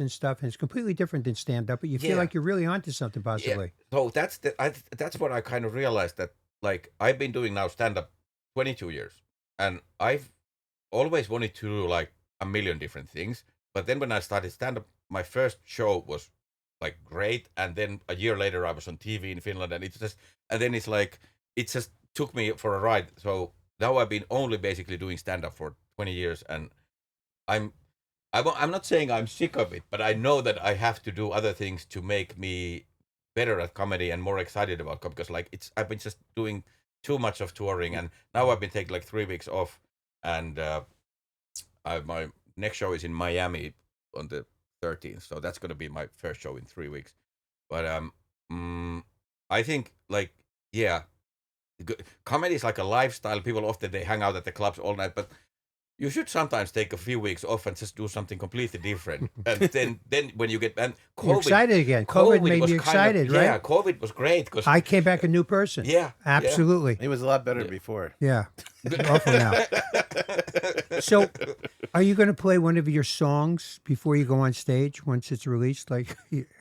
and stuff, and it's completely different than stand up. But you feel like you're really onto something, Yeah. possibly. So that's what I kind of realized that like I've been doing now stand up 22 years, and I've always wanted to do like a million different things. But then when I started stand up, my first show was like great, and then a year later I was on TV in Finland, and then it's like it just took me for a ride. So now I've been only basically doing stand up for 20 years, and I'm I'm not saying I'm sick of it, but I know that I have to do other things to make me better at comedy and more excited about comedy. Because like I've been just doing too much of touring, and now I've been taking like 3 weeks off, and my next show is in Miami on the 13th, so that's gonna be my first show in 3 weeks. But mm, I think like yeah, comedy is like a lifestyle. People often they hang out at the clubs all night, but you should sometimes take a few weeks off and just do something completely different. And then when you get and You're excited again. COVID made was you excited, right? Yeah, COVID was great because I came back a new person. yeah, Absolutely. It was a lot better before. Yeah. Awful now. So, are you going to play one of your songs before you go on stage once it's released? Like,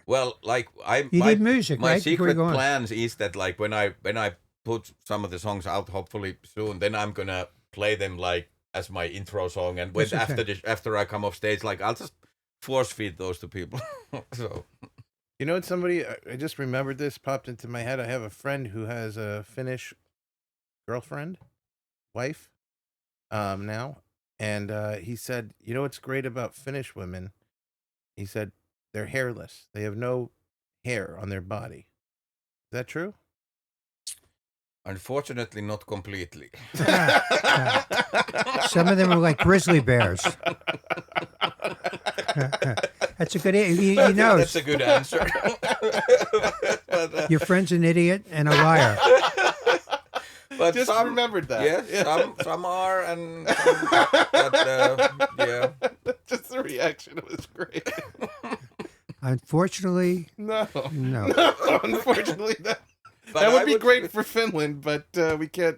well, like you need music, my right? Before you secret go on. plans is that like when I put some of the songs out, hopefully soon, then I'm gonna play them like as my intro song, and when That's okay. after I come off stage, like I'll just force feed those to people. So You know what? Somebody, I just remembered this, popped into my head. I have a friend who has a Finnish girlfriend, wife, now. And he said, you know what's great about Finnish women? He said, they're hairless. They have no hair on their body. Is that true? unfortunately, not completely. Some of them are like grizzly bears. That's a good. He knows. That's a good answer. But, Your friend's an idiot and a liar. but Just some, remembered that. Yeah, some are, and some, but yeah. Just the reaction was great. Unfortunately, No. no. Unfortunately, that But that would I be great for Finland, but we can't.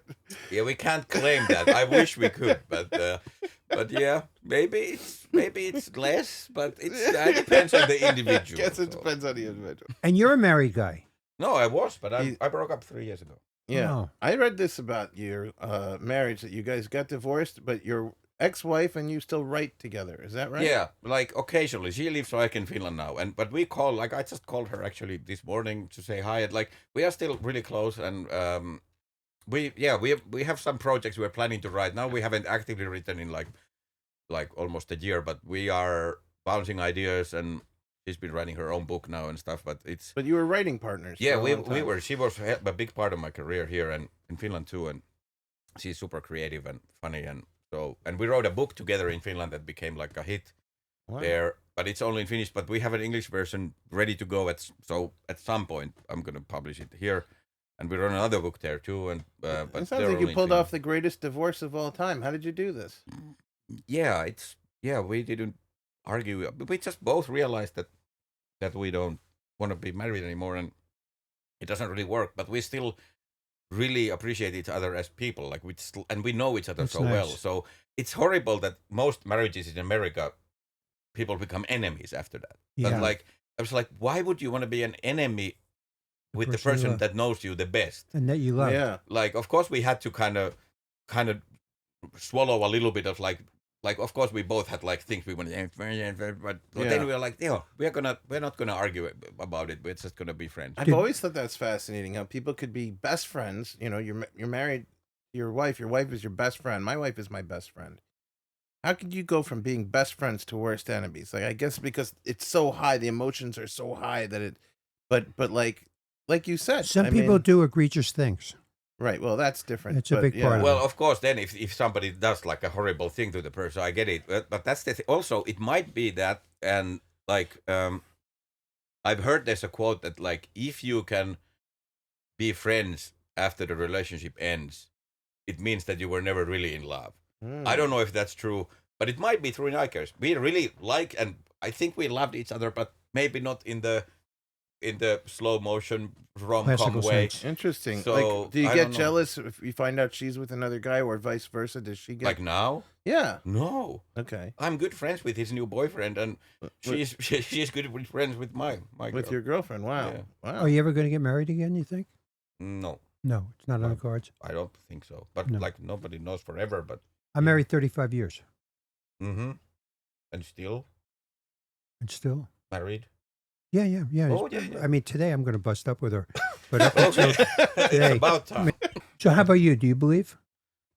Yeah, we can't claim that. I wish we could, but yeah, maybe it's less, but it depends on the individual. I guess it so. depends on the individual. And you're a married guy. No, I was, but He- I broke up 3 years ago. Yeah, Oh. I read this about your marriage that you guys got divorced, but your ex-wife and you still write together. Is that right? Yeah, like occasionally she lives like in Finland now, but we call like I just called her actually this morning to say hi. And like we are still really close, and we have some projects we're planning to write now. We haven't actively written in like almost a year, but we are bouncing ideas, and she's been writing her own book now and stuff. But it's But you were writing partners. yeah, for a we long we time. were. She was a big part of my career here and in Finland too, and she's super creative and funny, and we wrote a book together in Finland that became like a hit Wow. there, but it's only in Finnish. But we have an English version ready to go. So at some point I'm gonna publish it here, and we wrote another book there too. And but It sounds they're like only you in pulled Finnish. off the greatest divorce of all time. How did you do this? Yeah, we didn't argue. We just both realized that we don't want to be married anymore, and it doesn't really work. But we still really appreciate each other as people. Like and we know each other That's so well. nice. So it's horrible that most marriages in America, people become enemies after that. But Yeah. like I was like, why would you want to be an enemy with the person you person love. that knows you the best? And that you love. Yeah. Like, of course, we had to kind of swallow a little bit of like of course we both had like things we wanted, but Yeah. then we were like, we're not gonna argue about it. We're just gonna be friends. I've always thought that's fascinating how people could be best friends. You know, you're married to your wife. Your wife is your best friend. My wife is my best friend. How could you go from being best friends to worst enemies? Like, I guess because it's so high, the emotions are so high that it. But like you said, Some I people mean, do egregious things. right. Well, that's different. It's a but, big yeah. part of it. Well, of course, then if somebody does like a horrible thing to the person, I get it. But that's the also it might be that, and like I've heard there's a quote that like if you can be friends after the relationship ends, it means that you were never really in love. Hmm. I don't know if that's true, but it might be true in our case. We really like, and I think we loved each other, but maybe not in the in the slow motion rom-com Classical way. sense. Interesting. So, Like, do you I get don't know. jealous if you find out she's with another guy, or vice versa? Does she get? Like now? Yeah. No. Okay. I'm good friends with his new boyfriend, and With- she's good friends with my with girl. your girlfriend. Wow. Yeah. Wow. Are you ever going to get married again, you think? No, No, it's not on No. the cards. I don't think so. But No. like nobody knows forever. But I'm married 35 years and still and still. married. Yeah. Oh, yeah. I mean, today I'm going to bust up with her. But up until Okay, today. it's about time. So how about you? Do you believe?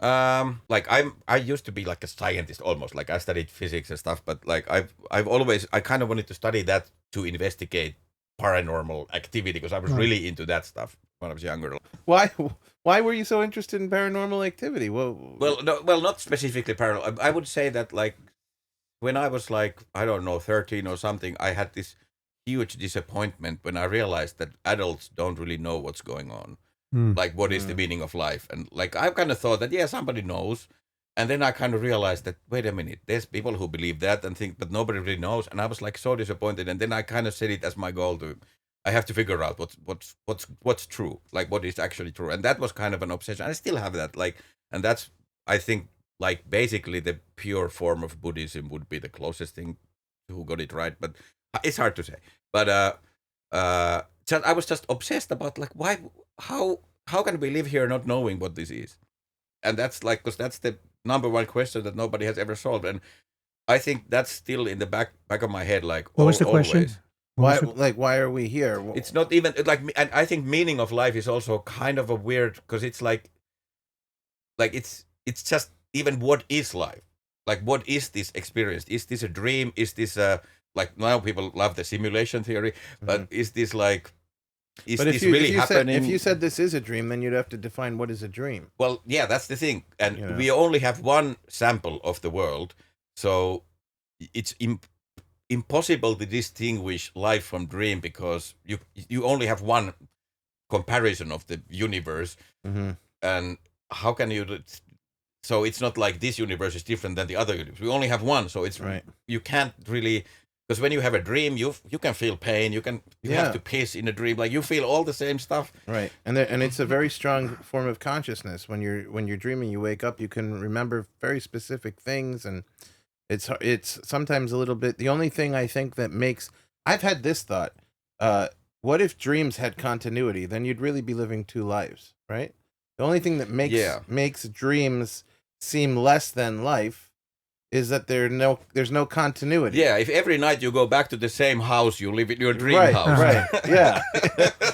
Like I used to be like a scientist almost. Like I studied physics and stuff, but like I've always I kind of wanted to study that to investigate paranormal activity because I was Right. really into that stuff when I was younger. Why were you so interested in paranormal activity? Well, no, not specifically paranormal. I would say that like when I was like I don't know 13 or something, I had this huge disappointment when I realized that adults don't really know what's going on. Like what is the meaning of life, and like I kind of thought that somebody knows, and then I kind of realized that wait a minute, there's people who believe that and think, but nobody really knows, and I was like so disappointed, and then I kind of set it as my goal to I have to figure out what's true, like what is actually true, and that was kind of an obsession. I still have that, like, and that's I think like basically the pure form of Buddhism would be the closest thing to who got it right, but it's hard to say. But I was just obsessed about like why how can we live here not knowing what this is, and that's like because that's the number one question that nobody has ever solved, and I think that's still in the back of my head. Like What was the question? always. Why? Like, why are we here? It's not even like, and I think meaning of life is also kind of a weird because it's like it's just even what is life? Like what is this experience? Is this a dream? Is this like now people love the simulation theory, but is this like is But this if you, really if you happening? said if you said this is a dream, then you'd have to define what is a dream. Well, yeah, that's the thing, and Yeah. we only have one sample of the world, so it's impossible to distinguish life from dream because you only have one comparison of the universe, and how can you? So it's not like this universe is different than the other universe. We only have one, so it's Right. You can't really. Because when you have a dream, you can feel pain. You have to piss in a dream. Like you feel all the same stuff. Right, and it's a very strong form of consciousness. When you're dreaming, you wake up, you can remember very specific things, and it's sometimes a little bit. The only thing I think that makes I've had this thought: what if dreams had continuity? Then you'd really be living two lives, right? The only thing that makes dreams seem less than life is that there's no continuity. Yeah, if every night you go back to the same house, you live in your dream Right, house. right, yeah.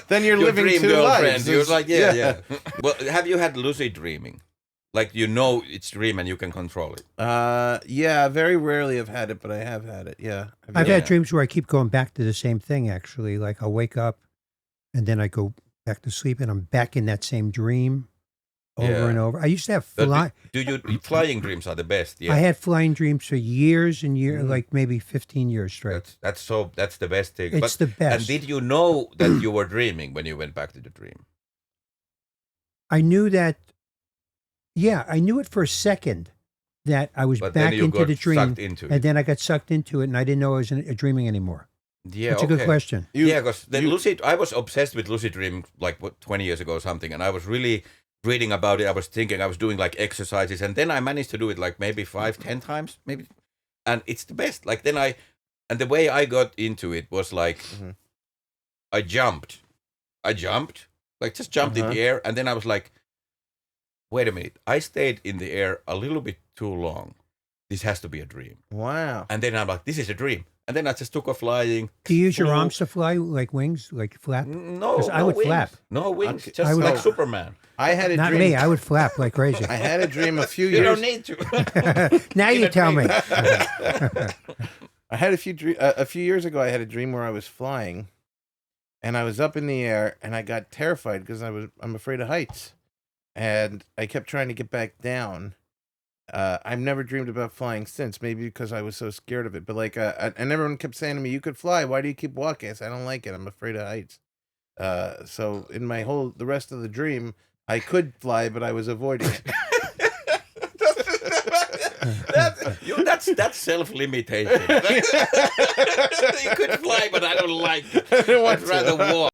Then you're Your living dream two girlfriend. lives. You're It's- like, yeah. Well, have you had lucid dreaming? Like you know it's dream and you can control it. Yeah, very rarely have had it, but I have had it. Yeah. I've Yeah. had dreams where I keep going back to the same thing, actually. Like I'll wake up and then I go back to sleep and I'm back in that same dream over Yeah. and over. I used to have But flying dreams are the best. Yeah, I had flying dreams for years and years, like maybe 15 years straight. that's the best thing. It's the best. And did you know that you were dreaming when you went back to the dream? I knew that, I knew it for a second that I was But back then you into got the dream. sucked into it. And then I got sucked into it and I didn't know I was dreaming anymore. Yeah, That's a good question. because lucid, I was obsessed with lucid dream like 20 years ago or something, and I was really reading about it. I was thinking, I was doing like exercises, and then I managed to do it like maybe 5-10 times, maybe, and it's the best. Like then and the way I got into it was like I jumped, like just jumped in the air, and then I was like, wait a minute, I stayed in the air a little bit too long. This has to be a dream. Wow. And then I'm like, this is a dream. And then I just took off flying. Do you use your flew. arms to fly, like wings, like flap? No, 'Cause I no would wings. flap. No wings, Okay. just I would- like Superman. I had a Not dream. me. I would flap like crazy. I had a dream a few You years. don't need to. Now you Even tell me. me. I had a few years ago. I had a dream where I was flying, and I was up in the air, and I got terrified because I'm afraid of heights, and I kept trying to get back down. I've never dreamed about flying since, maybe because I was so scared of it. But like, and everyone kept saying to me, "You could fly. Why do you keep walking?" I said, "I don't like it. I'm afraid of heights." So in the rest of the dream, I could fly, but I was avoiding it. That's self-limitation. You could fly, but I don't like it. I don't want I'd rather to. walk.